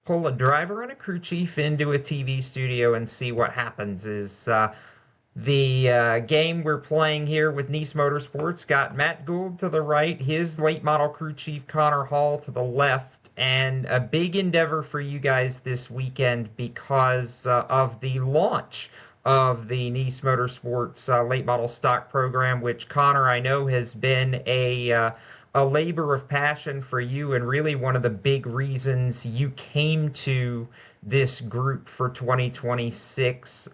pull a driver and a crew chief into a TV studio and see what happens. Is the game we're playing here with Nice Motorsports got Matt Gould to the right, his late model crew chief Connor Hall to the left, and a big endeavor for you guys this weekend because of the launch of the Nice Motorsports late model stock program, which Connor I know has been a labor of passion for you and really one of the big reasons you came to this group for 2026.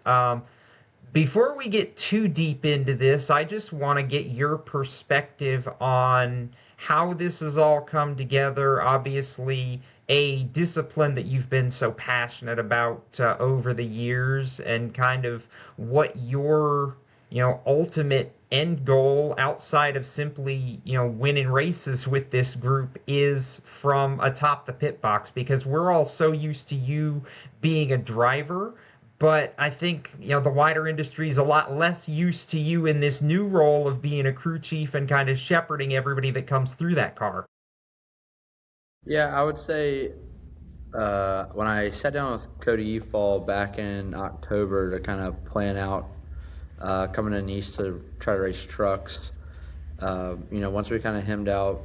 Before we get too deep into this, I just want to get your perspective on how this has all come together. Obviously, a discipline that you've been so passionate about over the years, and kind of what your, ultimate end goal outside of simply, winning races with this group is from atop the pit box, because we're all so used to you being a driver. But I think, the wider industry is a lot less used to you in this new role of being a crew chief and kind of shepherding everybody that comes through that car. Yeah, I would say when I sat down with Cody Efall back in October to kind of plan out coming to Nice to try to race trucks, once we kind of hemmed out,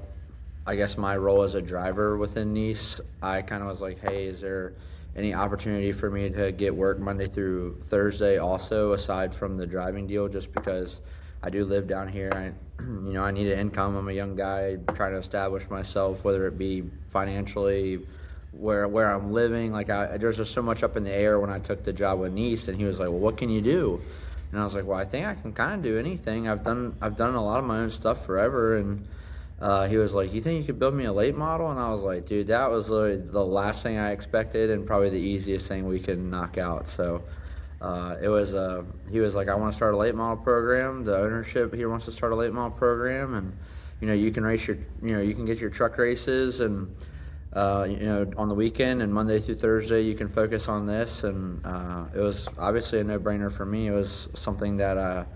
I guess, my role as a driver within Nice, I kind of was like, hey, is there any opportunity for me to get work Monday through Thursday also, aside from the driving deal, just because I do live down here. I need an income. I'm a young guy trying to establish myself, whether it be financially, where I'm living. Like, there's just so much up in the air when I took the job with Nice, and he was like, well, what can you do? And I was like, well, I think I can kind of do anything. I've done a lot of my own stuff forever, and he was like, you think you could build me a late model? And I was like, dude, that was literally the last thing I expected and probably the easiest thing we could knock out. So he was like, I want to start a late model program. The ownership here wants to start a late model program. And, you can race you can get your truck races and, on the weekend and Monday through Thursday, you can focus on this. And it was obviously a no-brainer for me. It was something that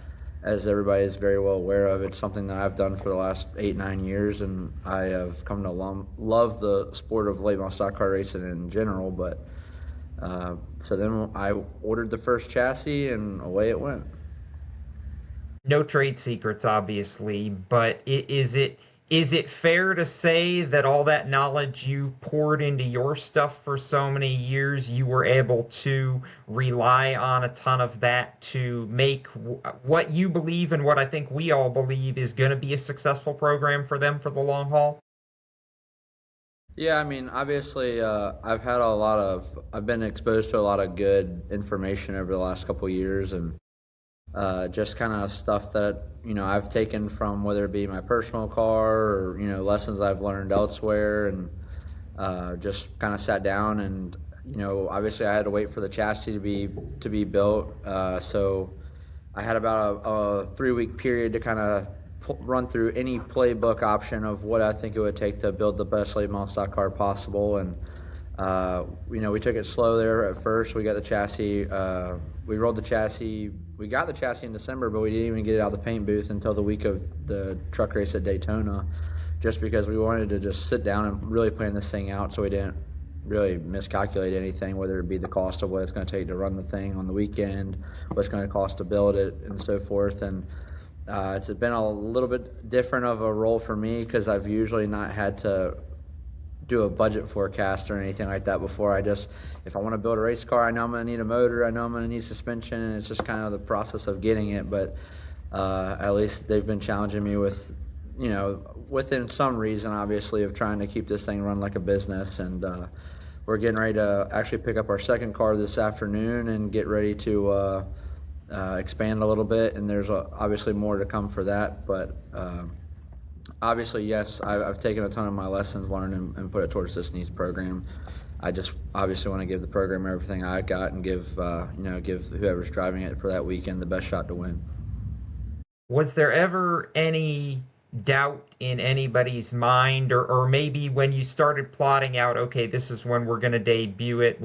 as everybody is very well aware of, it's something that I've done for the last 8-9 years, and I have come to love the sport of late model stock car racing in general. But so then I ordered the first chassis, and away it went. No trade secrets, obviously, but is it fair to say that all that knowledge you poured into your stuff for so many years, you were able to rely on a ton of that to make what you believe and what I think we all believe is going to be a successful program for them for the long haul? Yeah, I mean, obviously, I've been exposed to a lot of good information over the last couple of years, and just kind of stuff that I've taken from, whether it be my personal car or lessons I've learned elsewhere, and just kind of sat down and obviously I had to wait for the chassis to be built, so I had about a 3-week period to kind of run through any playbook option of what I think it would take to build the best late model stock car possible. And we took it slow there at first. We got the chassis, we rolled the chassis. We got the chassis in December, but we didn't even get it out of the paint booth until the week of the truck race at Daytona, just because we wanted to just sit down and really plan this thing out, so we didn't really miscalculate anything, whether it be the cost of what it's going to take to run the thing on the weekend, what it's going to cost to build it, and so forth. And it's been a little bit different of a role for me, because I've usually not had to do a budget forecast or anything like that before. If I want to build a race car, I know I'm going to need a motor, I know I'm going to need suspension, and it's just kind of the process of getting it. But at least they've been challenging me with, within some reason, obviously, of trying to keep this thing run like a business. And we're getting ready to actually pick up our second car this afternoon and get ready to expand a little bit, and there's obviously more to come for that. But obviously, yes, I've taken a ton of my lessons learned and put it towards this Nice program. I just obviously want to give the program everything I got and give whoever's driving it for that weekend the best shot to win. Was there ever any doubt in anybody's mind, or maybe when you started plotting out, okay, this is when we're going to debut it,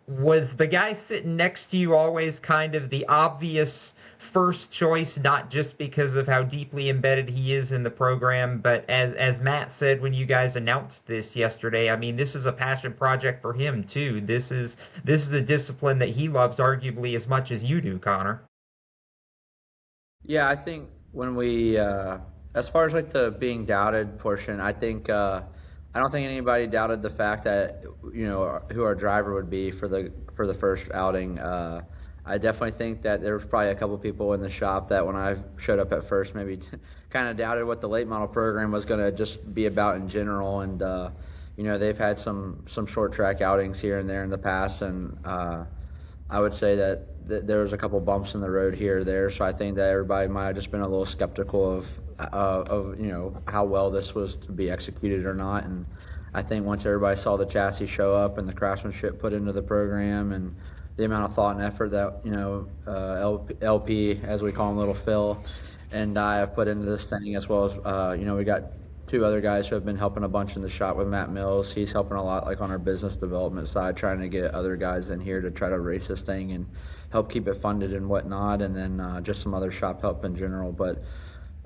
was the guy sitting next to you always kind of the obvious first choice, not just because of how deeply embedded he is in the program, but as Matt said when you guys announced this yesterday, I mean, this is a passion project for him too. This is a discipline that he loves arguably as much as you do, Connor. Yeah, I think when we, as far as like the being doubted portion, I don't think anybody doubted the fact that who our driver would be for the first outing. I definitely think that there was probably a couple people in the shop that when I showed up at first maybe kind of doubted what the late model program was going to just be about in general, and they've had some short track outings here and there in the past, and I would say that there was a couple bumps in the road here or there, so I think that everybody might have just been a little skeptical of how well this was to be executed or not. And I think once everybody saw the chassis show up and the craftsmanship put into the program and the amount of thought and effort that LP, as we call him, Little Phil, and I have put into this thing, as well as we got two other guys who have been helping a bunch in the shop with Matt Mills. He's helping a lot, like on our business development side, trying to get other guys in here to try to race this thing and help keep it funded and whatnot, and then just some other shop help in general. But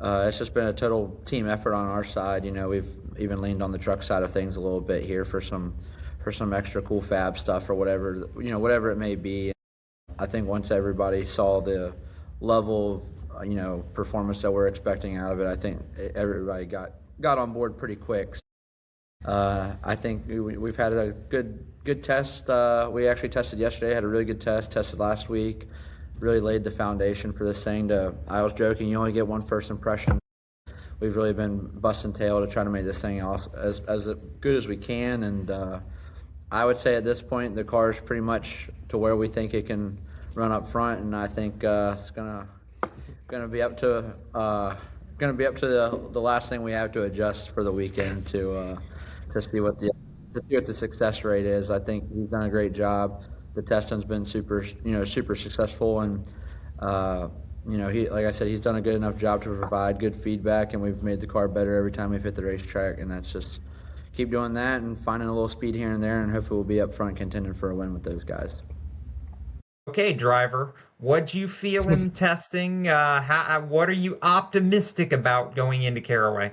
it's just been a total team effort on our side. We've even leaned on the truck side of things a little bit here for some extra cool fab stuff or whatever it may be. I think once everybody saw the level of performance that we're expecting out of it, I think everybody got on board pretty quick. I think we've had a good test. We actually tested yesterday, had a really good test, tested last week, really laid the foundation for this thing. I was joking, you only get one first impression. We've really been busting tail to try to make this thing as good as we can, and I would say at this point the car is pretty much to where we think it can run up front, and I think it's gonna be up to the last thing we have to adjust for the weekend to see what the success rate is. I think he's done a great job. The testing's been super successful, and he, like I said, he's done a good enough job to provide good feedback, and we've made the car better every time we've hit the racetrack, and that's just keep doing that and finding a little speed here and there, and hopefully we'll be up front contending for a win with those guys. Okay, driver, what'd you feel in testing? What are you optimistic about going into Caraway?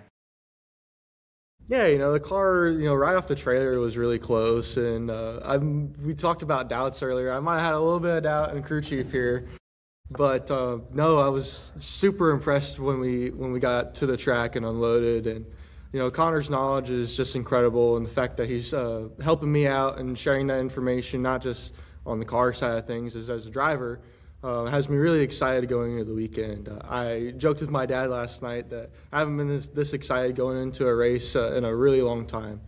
Yeah, the car, right off the trailer was really close, and we talked about doubts earlier. I might have had a little bit of doubt in crew chief here, but no, I was super impressed when we got to the track and unloaded, and Connor's knowledge is just incredible, and the fact that he's helping me out and sharing that information, not just on the car side of things as a driver, has me really excited going into the weekend. I joked with my dad last night that I haven't been this excited going into a race in a really long time.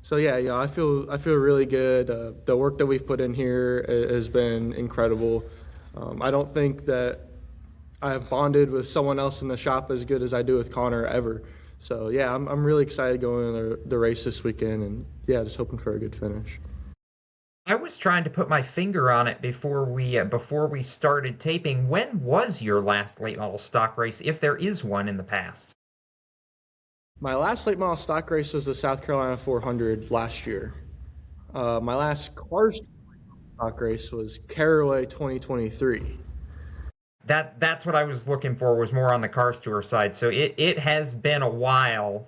So yeah, I feel really good. The work that we've put in here has been incredible. I don't think that I've bonded with someone else in the shop as good as I do with Connor ever. So yeah, I'm really excited going into the race this weekend, and yeah, just hoping for a good finish. I was trying to put my finger on it before we started taping. When was your last late model stock race, if there is one in the past? My last late model stock race was the South Carolina 400 last year. My last cars stock race was Caraway 2023. That's what I was looking for, was more on the Cars Tour side. So it has been a while.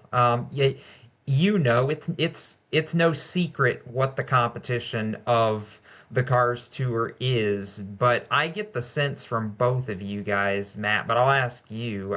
It's no secret what the competition of the Cars Tour is, but I get the sense from both of you guys, Matt, but I'll ask you,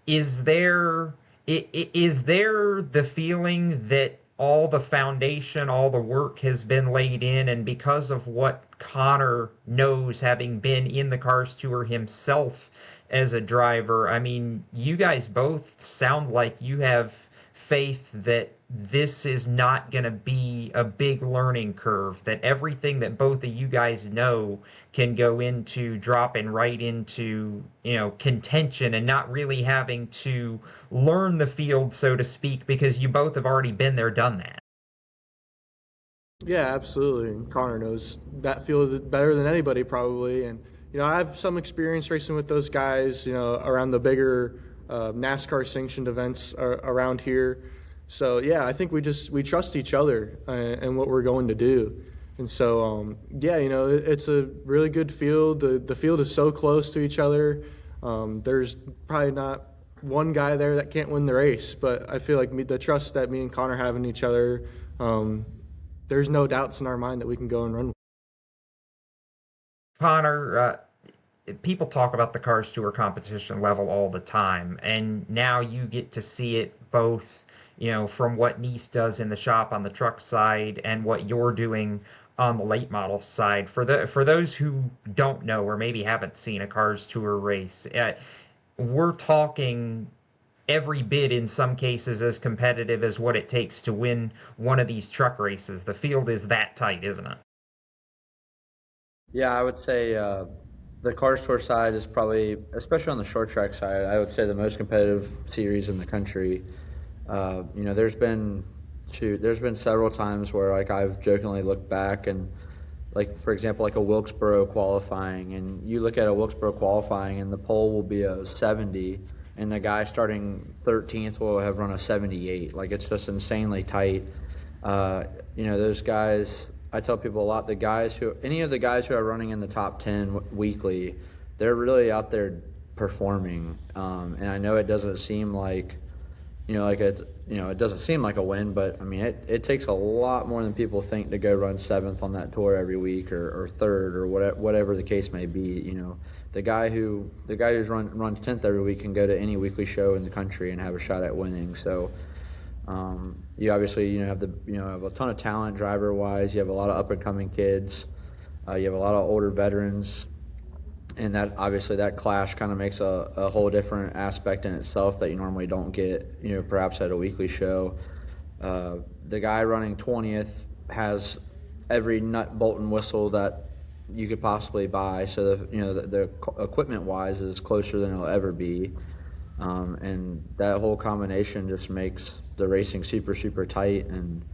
is there the feeling that all the foundation, all the work has been laid in, and because of what Connor knows, having been in the Cars Tour himself as a driver, I mean, you guys both sound like you have faith that this is not going to be a big learning curve, that everything that both of you guys know can go into dropping right into, contention and not really having to learn the field, so to speak, because you both have already been there, done that. Yeah, absolutely. And Connor knows that field better than anybody probably. And, I have some experience racing with those guys, around the bigger NASCAR sanctioned events around here. So yeah, I think we trust each other and what we're going to do. And so, yeah, it's a really good field. The field is so close to each other. There's probably not one guy there that can't win the race, but I feel like the trust that me and Connor have in each other, there's no doubts in our mind that we can go and run. Connor, people talk about the Cars Tour competition level all the time, and now you get to see it both, from what Nice does in the shop on the truck side and what you're doing on the late model side. For those who don't know or maybe haven't seen a Cars Tour race, we're talking every bit in some cases as competitive as what it takes to win one of these truck races. The field is that tight, isn't it? Yeah, I would say the Cars Tour side is probably, especially on the short track side, I would say the most competitive series in the country. There's been several times where like I've jokingly looked back and like for example like a Wilkesboro qualifying, and you look at a Wilkesboro qualifying and the pole will be a 70 and the guy starting 13th will have run a 78. Like it's just insanely tight. Those guys, I tell people a lot, any of the guys who are running in the top 10 weekly, they're really out there performing. And I know it doesn't seem like, it doesn't seem like a win, but I mean, it takes a lot more than people think to go run 7th on that tour every week or 3rd or whatever the case may be. The guy who's runs 10th every week can go to any weekly show in the country and have a shot at winning. So, you obviously have a ton of talent driver wise. You have a lot of up and coming kids. You have a lot of older veterans, and that obviously that clash kind of makes a whole different aspect in itself that you normally don't get perhaps at a weekly show. The guy running 20th has every nut, bolt, and whistle that you could possibly buy. So the equipment wise is closer than it'll ever be. And that whole combination just makes the racing super, super tight. And,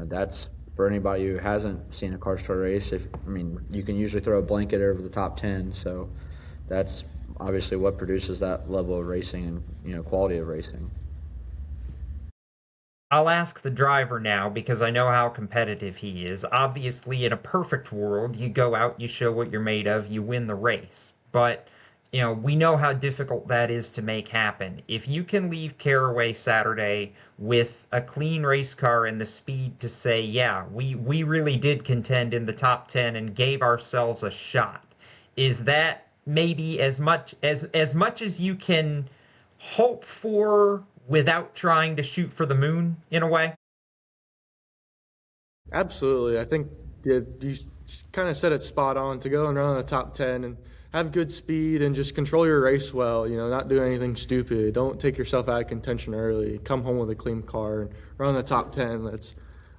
that's for anybody who hasn't seen a Cars Tour race. You can usually throw a blanket over the top 10. So that's obviously what produces that level of racing and, quality of racing. I'll ask the driver now because I know how competitive he is. Obviously, in a perfect world, you go out, you show what you're made of, you win the race. But we know how difficult that is to make happen. If you can leave Caraway Saturday with a clean race car and the speed to say, yeah, we really did contend in the top 10 and gave ourselves a shot, is that maybe as much as you can hope for without trying to shoot for the moon in a way? Absolutely. I think you kind of said it spot on, to go and run in the top 10 and have good speed and just control your race well, not do anything stupid. Don't take yourself out of contention early. Come home with a clean car and run in the top 10.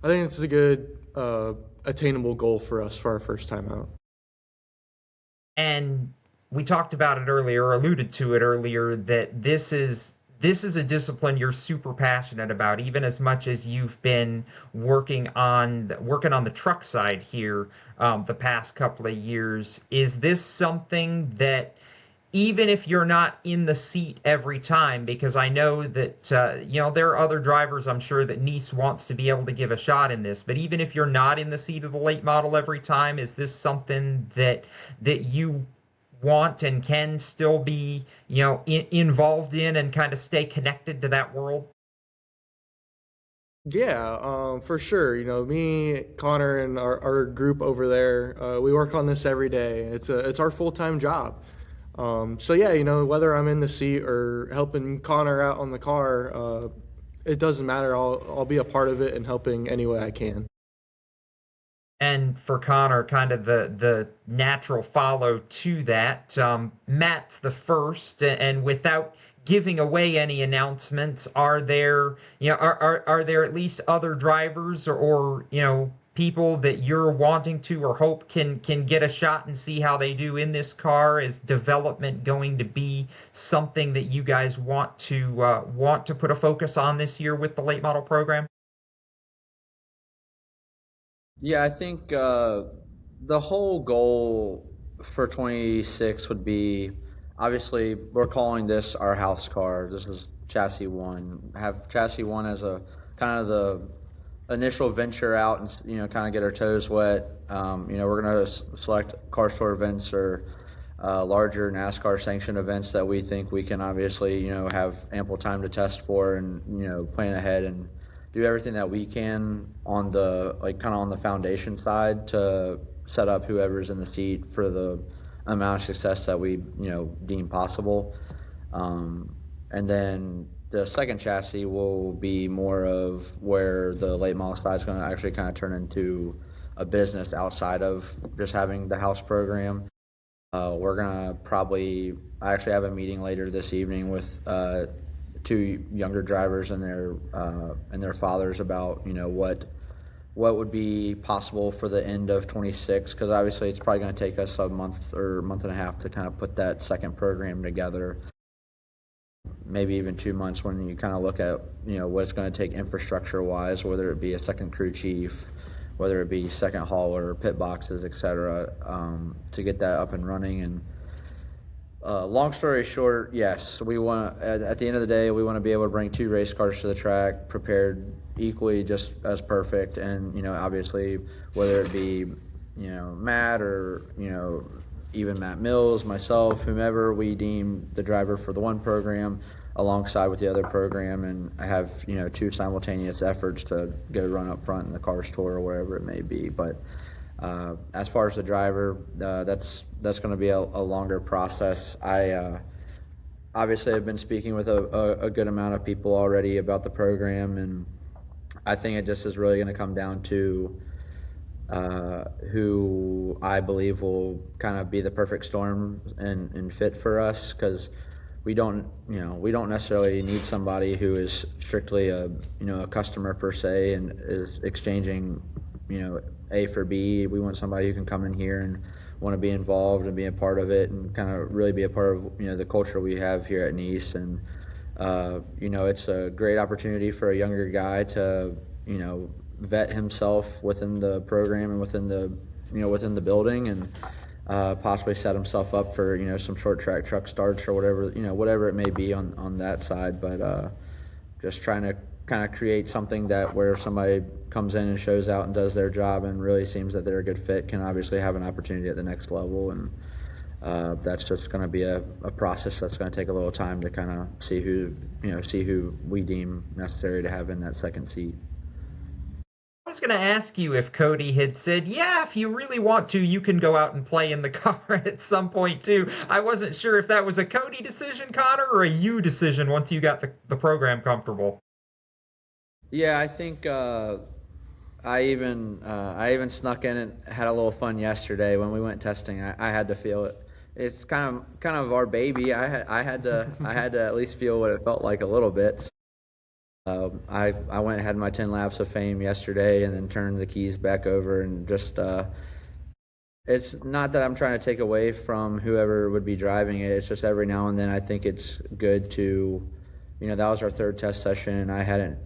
I think it's a good attainable goal for us for our first time out. And we talked about it earlier, or alluded to it earlier, that this is a discipline you're super passionate about, even as much as you've been working on the truck side here the past couple of years. Is this something that, even if you're not in the seat every time, because I know that there are other drivers I'm sure that Nice wants to be able to give a shot in this, but even if you're not in the seat of the late model every time, is this something that you want and can still be, involved in and kind of stay connected to that world? Yeah, for sure. Me, Connor, and our group over there, we work on this every day. It's our full-time job. So yeah, whether I'm in the seat or helping Connor out on the car, it doesn't matter. I'll be a part of it and helping any way I can. And for Connor, kind of the natural follow to that, Matt's the first, and without giving away any announcements, are there are there at least other drivers or people that you're wanting to or hope can get a shot and see how they do in this car? Is development going to be something that you guys want to put a focus on this year with the late model program? Yeah, I think the whole goal for 26 would be, obviously, we're calling this our house car. This is chassis one. Have chassis one as a kind of initial venture out and kind of get our toes wet. We're going to select car store events or larger NASCAR sanctioned events that we think we can obviously have ample time to test for, and plan ahead and do everything that we can on the on the foundation side to set up whoever's in the seat for the amount of success that we deem possible. And then the second chassis will be more of where the late model side is going to actually kind of turn into a business outside of just having the house program. We're going to I actually have a meeting later this evening with two younger drivers and their fathers about what would be possible for the end of 26, because obviously it's probably going to take us a month or month and a half to kind of put that second program together. Maybe even 2 months when you kind of look at what it's going to take infrastructure wise, whether it be a second crew chief, whether it be second hauler, pit boxes, etc., to get that up and running. And long story short, yes, we want at the end of the day we want to be able to bring 2 race cars to the track prepared equally just as perfect. And obviously whether it be Matt or even Matt Mills, myself, whomever we deem the driver for the one program alongside with the other program, and I have 2 simultaneous efforts to go run up front in the car store or wherever it may be. But as far as the driver, that's going to be a longer process. I obviously have been speaking with a good amount of people already about the program, and I think it just is really going to come down to who I believe will kind of be the perfect storm and fit for us, because we don't necessarily need somebody who is strictly a customer per se and is exchanging A for B. We want somebody who can come in here and want to be involved and be a part of it and kind of really be a part of the culture we have here at Nice. And it's a great opportunity for a younger guy to vet himself within the program and within the building, and possibly set himself up for some short track truck starts or whatever it may be on that side. But just trying to kind of create something that where somebody comes in and shows out and does their job and really seems that they're a good fit can obviously have an opportunity at the next level. And that's just going to be a process that's going to take a little time to kind of see who we deem necessary to have in that second seat. I was going to ask you if Cody had said, yeah, if you really want to, you can go out and play in the car at some point too. I wasn't sure if that was a Cody decision, Connor, or a you decision once you got the program comfortable. Yeah, I think I even snuck in and had a little fun yesterday when we went testing. I had to feel it. It's kind of our baby. I had to at least feel what it felt like a little bit. I went and had my 10 laps of fame yesterday and then turned the keys back over, and just it's not that I'm trying to take away from whoever would be driving it. It's just every now and then I think it's good to, that was our 3rd test session and I hadn't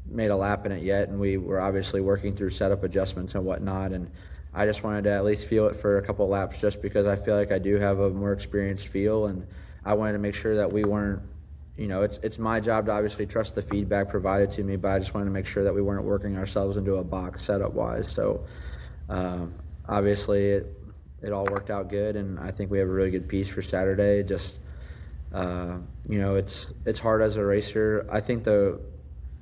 made a lap in it yet, and we were obviously working through setup adjustments and whatnot, and I just wanted to at least feel it for a couple of laps just because I feel like I do have a more experienced feel, and I wanted to make sure that we weren't, it's my job to obviously trust the feedback provided to me, but I just wanted to make sure that we weren't working ourselves into a box setup-wise. So obviously it all worked out good, and I think we have a really good piece for Saturday. Just, it's hard as a racer. I think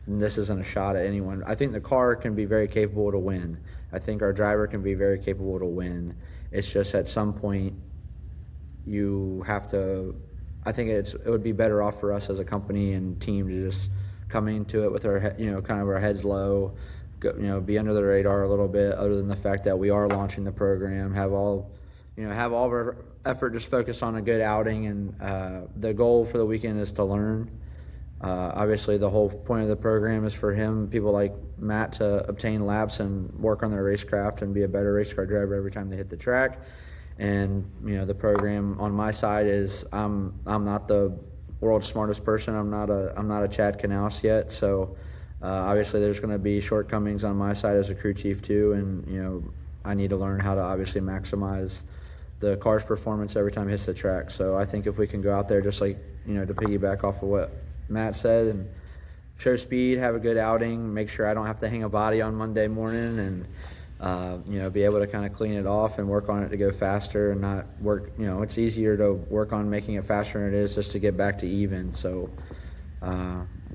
this isn't a shot at anyone. I think the car can be very capable to win. I think our driver can be very capable to win. It's just at some point you have to, I think it would be better off for us as a company and team to just come into it with our, kind of our heads low, be under the radar a little bit, other than the fact that we are launching the program, have all of our effort just focused on a good outing. And the goal for the weekend is to learn. Obviously, the whole point of the program is for people like Matt to obtain laps and work on their racecraft and be a better race car driver every time they hit the track. And the program on my side is I'm not the world's smartest person. I'm not a Chad Knaus yet. So obviously there's going to be shortcomings on my side as a crew chief too. And I need to learn how to obviously maximize the car's performance every time it hits the track. So I think if we can go out there just like to piggyback off of what Matt said and show speed, have a good outing, make sure I don't have to hang a body on Monday morning, and be able to kind of clean it off and work on it to go faster and not work. It's easier to work on making it faster than it is just to get back to even. So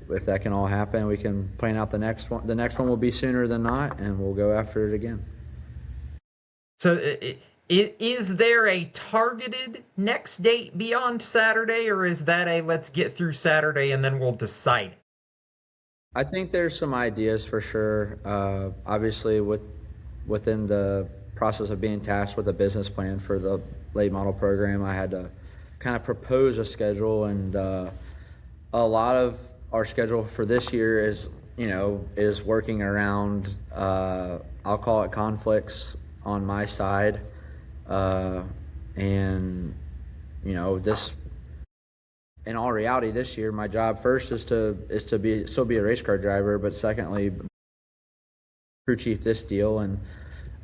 if that can all happen, we can plan out the next one. The next one will be sooner than not, and we'll go after it again. So is there a targeted next date beyond Saturday, or is that a let's get through Saturday and then we'll decide? I think there's some ideas for sure. Obviously, within the process of being tasked with a business plan for the late model program, I had to kind of propose a schedule, and a lot of our schedule for this year is working around, I'll call it conflicts on my side. This, in all reality, this year, my job first is to still be a race car driver, but secondly, crew chief this deal. And,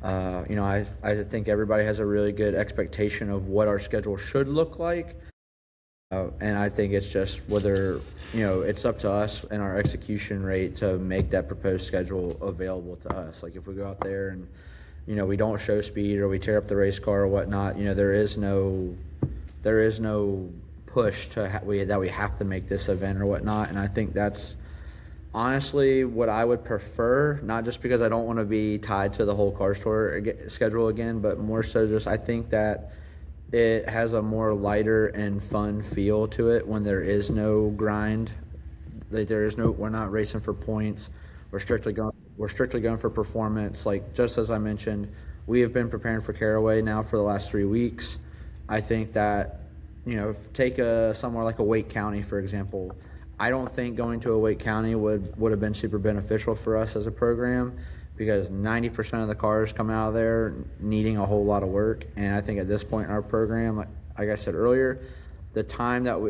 I think everybody has a really good expectation of what our schedule should look like. And I think it's just whether, it's up to us and our execution rate to make that proposed schedule available to us. Like if we go out there and, we don't show speed or we tear up the race car or whatnot, there is no push that we have to make this event or whatnot. And I think that's honestly what I would prefer, not just because I don't want to be tied to the whole car store schedule again, but more so just I think that it has a more lighter and fun feel to it when there is no grind. Like we're not racing for points. We're strictly going for performance. Like just as I mentioned, we have been preparing for Caraway now for the last 3 weeks. I think that, take somewhere like a Wake County, for example. I don't think going to a Wake County would have been super beneficial for us as a program, because 90% of the cars come out of there needing a whole lot of work. And I think at this point in our program, like I said earlier, the time that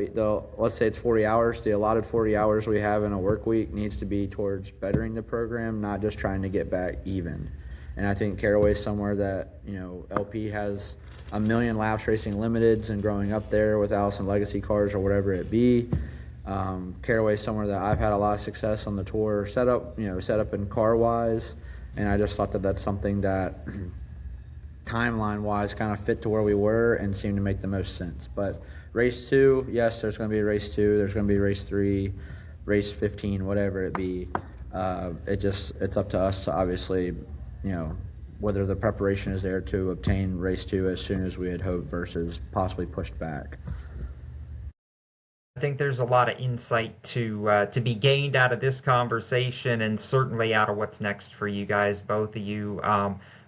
let's say it's 40 hours, the allotted 40 hours we have in a work week needs to be towards bettering the program, not just trying to get back even. And I think Caraway's somewhere that, LP has a million laps racing limiteds and growing up there with Allison Legacy cars or whatever it be. Caraway's somewhere that I've had a lot of success on the tour setup in car wise. And I just thought that that's something that timeline wise kind of fit to where we were and seemed to make the most sense. But race 2, yes, there's going to be a race 2, there's going to be race 3, race 15, whatever it be. It's up to us to obviously, whether the preparation is there to obtain race 2 as soon as we had hoped versus possibly pushed back. I think there's a lot of insight to be gained out of this conversation, and certainly out of what's next for you guys, both of you.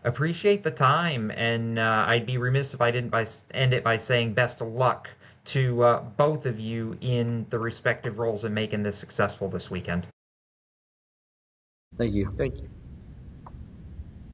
Appreciate the time, and I'd be remiss if I didn't end it by saying best of luck to both of you in the respective roles in making this successful this weekend. Thank you. Thank you.